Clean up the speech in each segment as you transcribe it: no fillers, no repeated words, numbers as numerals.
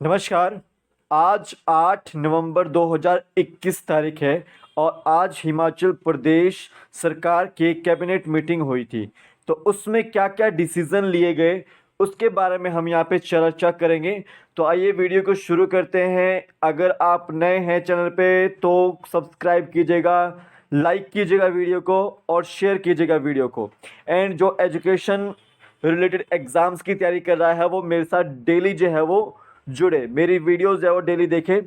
नमस्कार। आज 8 नवंबर 2021 तारीख है और आज हिमाचल प्रदेश सरकार की कैबिनेट मीटिंग हुई थी। तो उसमें क्या-क्या डिसीजन लिए गए उसके बारे में हम यहाँ पे चर्चा करेंगे। तो आइए वीडियो को शुरू करते हैं। अगर आप नए हैं चैनल पे तो सब्सक्राइब कीजिएगा, लाइक कीजिएगा वीडियो को और शेयर कीजिएगा वीडियो को। एंड जो एजुकेशन रिलेटेड एग्ज़ाम्स की तैयारी कर रहा है वो मेरे साथ डेली जो है वो जुड़े, मेरी वीडियोस जो है वो डेली देखें,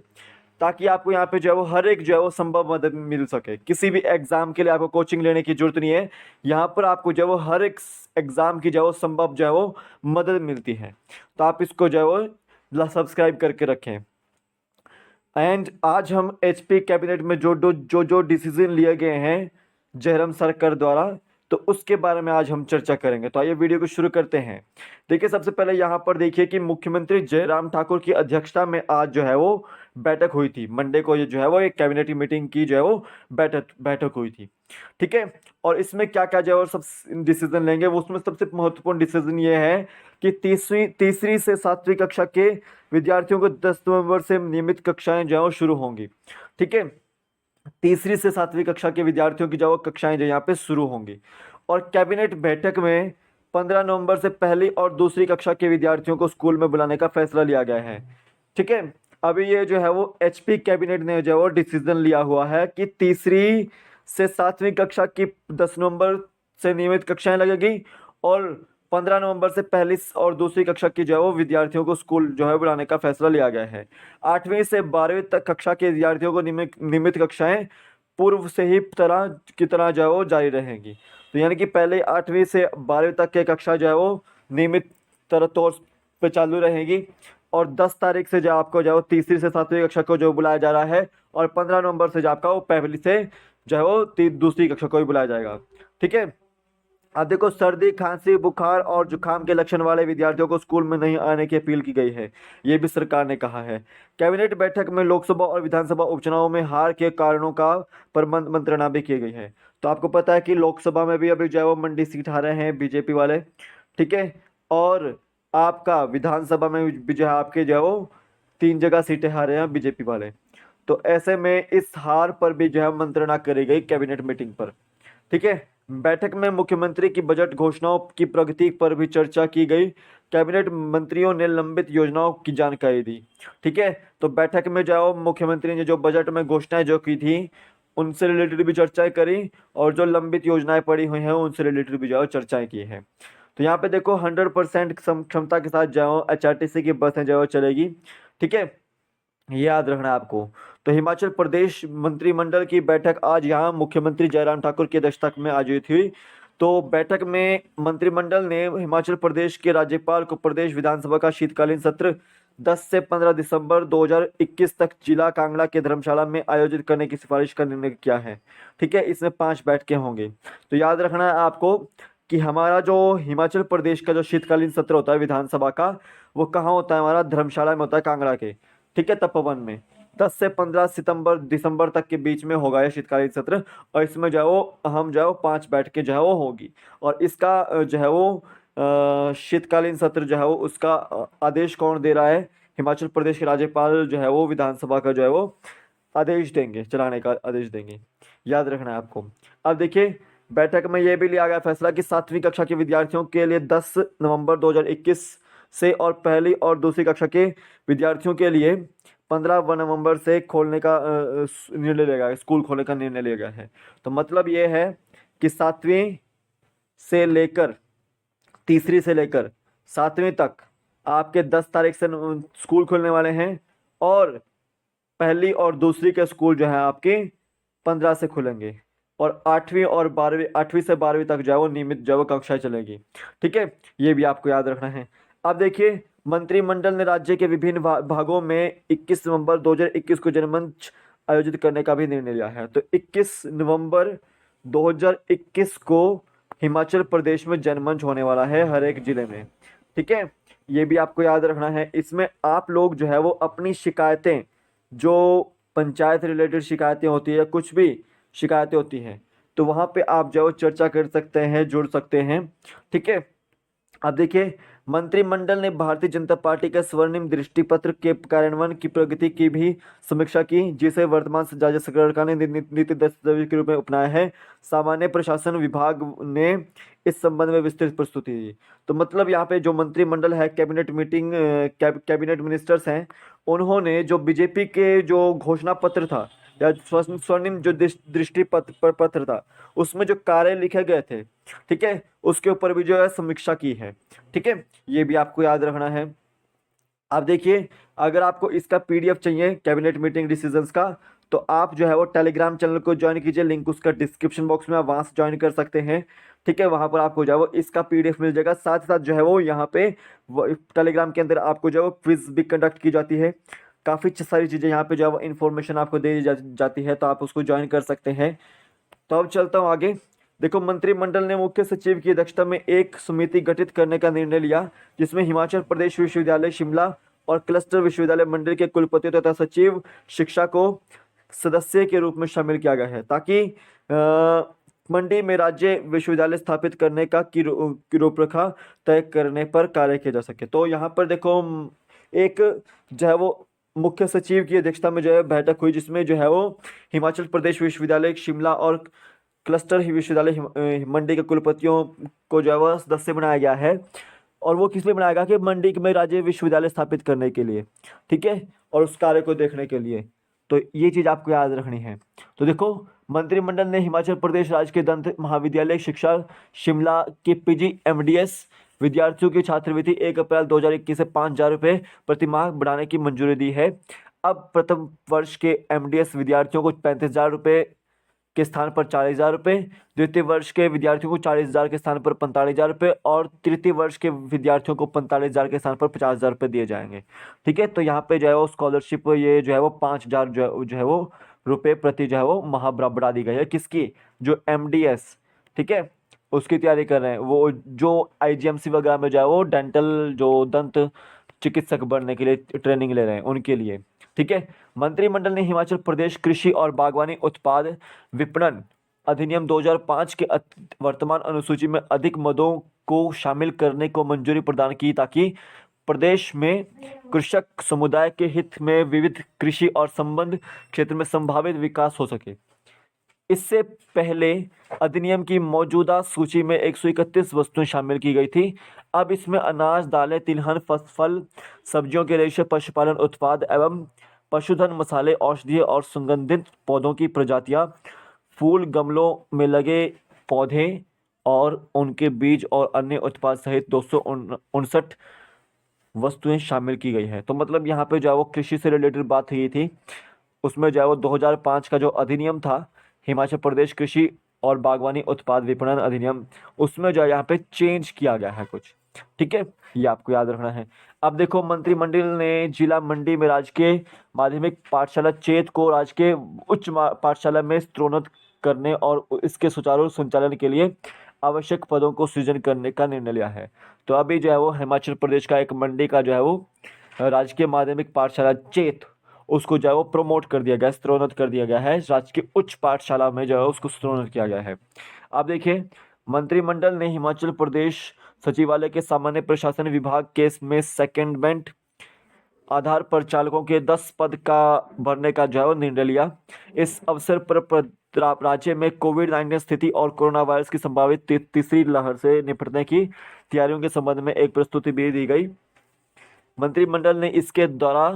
ताकि आपको यहाँ पे जो है वो हर एक जो है वो संभव मदद मिल सके। किसी भी एग्ज़ाम के लिए आपको कोचिंग लेने की ज़रूरत नहीं है। यहाँ पर आपको जो है वो हर एक एग्ज़ाम की जो है वो संभव जो है वो मदद मिलती है। तो आप इसको जो है वो सब्सक्राइब करके रखें। एंड आज हम एचपी कैबिनेट में जो डिसीजन लिए गए हैं जयराम सरकार द्वारा, तो उसके बारे में आज हम चर्चा करेंगे। तो आइए वीडियो को शुरू करते हैं। देखिए, सबसे पहले यहाँ पर देखिए कि मुख्यमंत्री जयराम ठाकुर की अध्यक्षता में आज जो है वो बैठक हुई थी। मंडे को ये जो है वो एक कैबिनेट मीटिंग की जो है वो बैठक बैठक हुई थी। ठीक है। और इसमें क्या क्या जो है वो सब डिसीजन लेंगे, वो उसमें सबसे महत्वपूर्ण डिसीजन ये है कि तीसरी से सातवीं कक्षा के विद्यार्थियों को 10 नवंबर से नियमित कक्षाएं जो है वो शुरू होंगी। ठीक है। तीसरी से सातवीं कक्षा के विद्यार्थियों की जो है वो कक्षाएं जो यहाँ पे शुरू होंगी। और कैबिनेट बैठक में 15 नवंबर से पहली और दूसरी कक्षा के विद्यार्थियों को स्कूल में बुलाने का फैसला लिया गया है। ठीक है। अभी ये जो है वो एचपी कैबिनेट ने जो है वो डिसीजन लिया हुआ है कि तीसरी से सातवीं कक्षा की 10 नवंबर से नियमित कक्षाएं लगेगी और 15 नवंबर से पहली और दूसरी कक्षा की जो है वो विद्यार्थियों को स्कूल जो है बुलाने का फैसला लिया गया है। 8वीं से 12वीं तक कक्षा के विद्यार्थियों को नियमित कक्षाएं पूर्व से ही तरह जो है वो जारी रहेंगी। तो यानी कि पहले 8वीं से 12वीं तक के कक्षा जो है वो नियमित तौर पे चालू रहेगी। और 10 तारीख से जो आपको जो है वो तीसरी से सातवीं कक्षा को जो बुलाया जा रहा है, और 15 नवंबर से जो आपका वो पहली से जो है वो दूसरी कक्षा को भी बुलाया जाएगा। ठीक है। अब देखो, सर्दी, खांसी, बुखार और जुकाम के लक्षण वाले विद्यार्थियों को स्कूल में नहीं आने की अपील की गई है। ये भी सरकार ने कहा है। कैबिनेट बैठक में लोकसभा और विधानसभा उपचुनाव में हार के कारणों का पर मंत्रणा भी की गई है। तो आपको पता है कि लोकसभा में भी अभी जो है वो मंडी सीट हारे हैं बीजेपी वाले। ठीक है। और आपका विधानसभा में भी जो है आपके जो है वो 3 जगह सीटें हारे हैं बीजेपी वाले। तो ऐसे में इस हार पर भी जो है मंत्रणा करी गई कैबिनेट मीटिंग पर। ठीक है। बैठक में मुख्यमंत्री की बजट घोषणाओं की प्रगति पर भी चर्चा की गई। कैबिनेट मंत्रियों ने लंबित योजनाओं की जानकारी दी। ठीक है। तो बैठक में जो मुख्यमंत्री ने जो बजट में घोषणाएं जो की थी उनसे रिलेटेड भी चर्चाएं करी, और जो लंबित योजनाएं पड़ी हुई हैं उनसे रिलेटेड भी जो चर्चाएं की हैं। तो यहाँ पे देखो, 100% क्षमता के साथ जो एचआरटीसी की बसें जो चलेगी। ठीक है। ये याद रखना है आपको। तो हिमाचल प्रदेश मंत्रिमंडल की बैठक आज यहाँ मुख्यमंत्री जयराम ठाकुर की अध्यक्षता में आयोजित हुई। तो बैठक में मंत्रिमंडल ने हिमाचल प्रदेश के राज्यपाल को प्रदेश विधानसभा का शीतकालीन सत्र 10 से 15 दिसंबर 2021 तक जिला कांगड़ा के धर्मशाला में आयोजित करने की सिफारिश का निर्णय किया है। ठीक है। इसमें 5 बैठकें होंगी। तो याद रखना है आपको कि हमारा जो हिमाचल प्रदेश का जो शीतकालीन सत्र होता है विधानसभा का, वो कहाँ होता है? हमारा धर्मशाला में होता है, कांगड़ा के। ठीक है, तपोवन में। 10 से 15 सितंबर दिसंबर तक के बीच में होगा ये शीतकालीन सत्र। और इसमें जो है वो हम जो है वो 5 बैठकें जो है वो होगी। और इसका जो है वो शीतकालीन सत्र जो है वो उसका आदेश कौन दे रहा है? हिमाचल प्रदेश के राज्यपाल जो है वो विधानसभा का जो है वो आदेश देंगे, चलाने का आदेश देंगे। याद रखना है आपको। अब देखिए, बैठक में यह भी लिया गया फैसला कि 7वीं कक्षा के विद्यार्थियों के लिए 10 नवंबर 2021 से और पहली और दूसरी कक्षा के विद्यार्थियों के लिए 15 नवंबर से खोलने का निर्णय लिया गया, स्कूल खोलने का निर्णय लिया गया है। तो मतलब ये है कि 7वीं से लेकर तीसरी से लेकर 7वीं तक आपके 10 तारीख से स्कूल खुलने वाले हैं, और पहली और दूसरी के स्कूल जो है आपके 15 से खुलेंगे। और 8वीं से 12वीं तक जो है वो नियमित जो है वो कक्षाएं चलेगी। ठीक है। ये भी आपको याद रखना है। अब देखिए, मंत्रिमंडल ने राज्य के विभिन्न भागों में 21 नवंबर 2021 को जनमंच आयोजित करने का भी निर्णय लिया है। तो 21 नवंबर 2021 को हिमाचल प्रदेश में जनमंच होने वाला है हर एक जिले में। ठीक है। ये भी आपको याद रखना है। इसमें आप लोग जो है वो अपनी शिकायतें, जो पंचायत रिलेटेड शिकायतें होती है, कुछ भी शिकायतें होती हैं, तो वहाँ पे आप जो चर्चा कर सकते हैं, जुड़ सकते हैं। ठीक है। अब देखिए, मंत्रिमंडल ने भारतीय जनता पार्टी के स्वर्णिम दृष्टि पत्र के कार्यान्वयन की प्रगति की भी समीक्षा की, जिसे वर्तमान राज्य सरकार ने नीति दस्तावेज के रूप में अपनाया है। सामान्य प्रशासन विभाग ने इस संबंध में विस्तृत प्रस्तुति दी। तो मतलब यहाँ पे जो मंत्रिमंडल है, कैबिनेट मीटिंग, कैबिनेट मिनिस्टर्स हैं, उन्होंने जो बीजेपी के जो घोषणा पत्र था या स्वर्णिम जो दृष्टि पत्र था, उसमें जो कार्य लिखे गए थे, ठीक है, उसके ऊपर भी जो है समीक्षा की है। ठीक है, ये भी आपको याद रखना है। आप देखिए, अगर आपको इसका पीडीएफ चाहिए कैबिनेट मीटिंग डिसीजंस का, तो आप जो है वो टेलीग्राम चैनल को ज्वाइन कीजिए, लिंक उसका डिस्क्रिप्शन बॉक्स में, आप वहां से ज्वाइन कर सकते हैं। ठीक है, वहां पर आपको जो है वो इसका पीडीएफ मिल जाएगा। साथ ही साथ जो है वो यहाँ पे टेलीग्राम के अंदर आपको जो है वो क्विज भी कंडक्ट की जाती है। काफ़ी सारी चीज़ें यहाँ पे जो है वो इन्फॉर्मेशन आपको दे जाती है, तो आप उसको ज्वाइन कर सकते हैं। तो अब चलता हूँ आगे। देखो, मंत्रिमंडल ने मुख्य सचिव की अध्यक्षता में एक समिति गठित करने का निर्णय लिया, जिसमें हिमाचल प्रदेश विश्वविद्यालय शिमला और क्लस्टर विश्वविद्यालय मंडल के कुलपतियों तथा सचिव शिक्षा को सदस्य के रूप में शामिल किया गया है, ताकि मंडी में राज्य विश्वविद्यालय स्थापित करने का की रूपरेखा तय करने पर कार्य किया जा सके। तो यहाँ पर देखो, एक जो है वो मुख्य सचिव की अध्यक्षता में जो है बैठक हुई, जिसमें जो है वो हिमाचल प्रदेश विश्वविद्यालय शिमला और क्लस्टर विश्वविद्यालय मंडी के कुलपतियों को जो है वो सदस्य बनाया गया है। और वो किस लिए बनाया गया कि मंडी में राज्य विश्वविद्यालय स्थापित करने के लिए, ठीक है, और उस कार्य को देखने के लिए। तो ये चीज़ आपको याद रखनी है। तो देखो, मंत्रिमंडल ने हिमाचल प्रदेश राज्य के दंत महाविद्यालय शिक्षा शिमला के पीजी एमडीएस विद्यार्थियों की छात्रवृत्ति 1 अप्रैल 2021 से 5,000 रुपये प्रतिमाह बढ़ाने की मंजूरी दी है। अब प्रथम वर्ष के एमडीएस विद्यार्थियों को 35,000 रुपये के स्थान पर 40,000 रुपये, द्वितीय वर्ष के विद्यार्थियों को 40,000 के स्थान पर 45,000 रुपये और तृतीय वर्ष के विद्यार्थियों को 45,000 के स्थान पर 50,000 रुपये दिए जाएंगे। ठीक है, तो यहाँ पे जो है वो स्कॉलरशिप ये जो है वो 5,000 जो है वो रुपये प्रति जो है वो माह बढ़ा दी गई है। किसकी? जो एमडीएस, ठीक है, उसकी तैयारी कर रहे हैं, वो जो आईजीएमसी वगैरह में जो है वो डेंटल जो दंत चिकित्सक बनने के लिए ट्रेनिंग ले रहे हैं, उनके लिए। ठीक है, मंत्रिमंडल ने हिमाचल प्रदेश कृषि और बागवानी उत्पाद विपणन अधिनियम 2005 के वर्तमान अनुसूची में अधिक मदों को शामिल करने को मंजूरी प्रदान की, ताकि प्रदेश में कृषक समुदाय के हित में विविध कृषि और संबंध क्षेत्र में संभावित विकास हो सके। इससे पहले अधिनियम की मौजूदा सूची में 131 वस्तुएं शामिल की गई थी। अब इसमें अनाज, दालें, तिलहन, फल, सब्जियों के रेशे, पशुपालन उत्पाद एवं पशुधन, मसाले, औषधीय और सुगंधित पौधों की प्रजातियां, फूल, गमलों में लगे पौधे और उनके बीज और अन्य उत्पाद सहित 259 वस्तुएं शामिल की गई है। तो मतलब यहाँ पे जो है वो कृषि से रिलेटेड बात हुई थी, उसमें जो है वो 2005 का जो अधिनियम था, हिमाचल प्रदेश कृषि और बागवानी उत्पाद विपणन अधिनियम, उसमें जो है यहाँ पे चेंज किया गया है कुछ। ठीक है, ये आपको याद रखना है। अब देखो, मंत्रिमंडल ने जिला मंडी में राजकीय माध्यमिक पाठशाला चेत को राजकीय उच्च पाठशाला में स्तरोन्नत करने और इसके सुचारू संचालन के लिए आवश्यक पदों को सृजन करने का निर्णय लिया है। तो अभी जो है वो हिमाचल प्रदेश का एक मंडी का जो है वो राजकीय माध्यमिक पाठशाला चेत, उसको जो है वो प्रमोट कर दिया गया, स्तरोन्नत कर दिया गया है, राजकीय उच्च पाठशाला में जो है उसको स्तरोन्नत किया गया है। अब देखिए, मंत्रिमंडल ने हिमाचल प्रदेश सचिवालय के सामान्य प्रशासन विभाग केस में सेकेंडमेंट आधार पर चालकों के 10 पद का भरने का जो है वो निर्णय लिया। इस अवसर पर राज्य में कोविड-19 स्थिति और कोरोना वायरस की संभावित तीसरी लहर से निपटने की तैयारियों के संबंध में एक प्रस्तुति भी दी गई। मंत्रिमंडल ने इसके द्वारा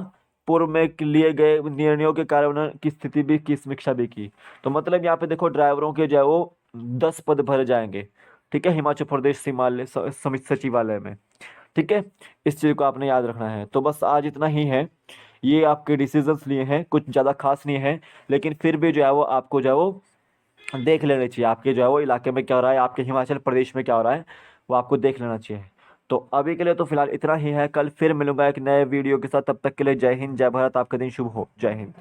पूर्व में लिए गए निर्णयों के कार्यान्वयन की स्थिति भी की समीक्षा भी की। तो मतलब यहाँ पे देखो, ड्राइवरों के जो है वो 10 पद भरे जाएंगे, ठीक है, हिमाचल प्रदेश सचिवालय में। ठीक है, इस चीज़ को आपने याद रखना है। तो बस आज इतना ही है, ये आपके डिसीजंस लिए हैं, कुछ ज़्यादा खास नहीं है, लेकिन फिर भी जो है वो आपको जो है वो देख लेना चाहिए, आपके जो है वो इलाके में क्या हो रहा है, आपके हिमाचल प्रदेश में क्या हो रहा है, वो आपको देख लेना चाहिए। तो अभी के लिए तो फिलहाल इतना ही है, कल फिर मिलूंगा एक नए वीडियो के साथ। तब तक के लिए जय हिंद, जय भारत, आपका दिन शुभ हो। जय हिंद।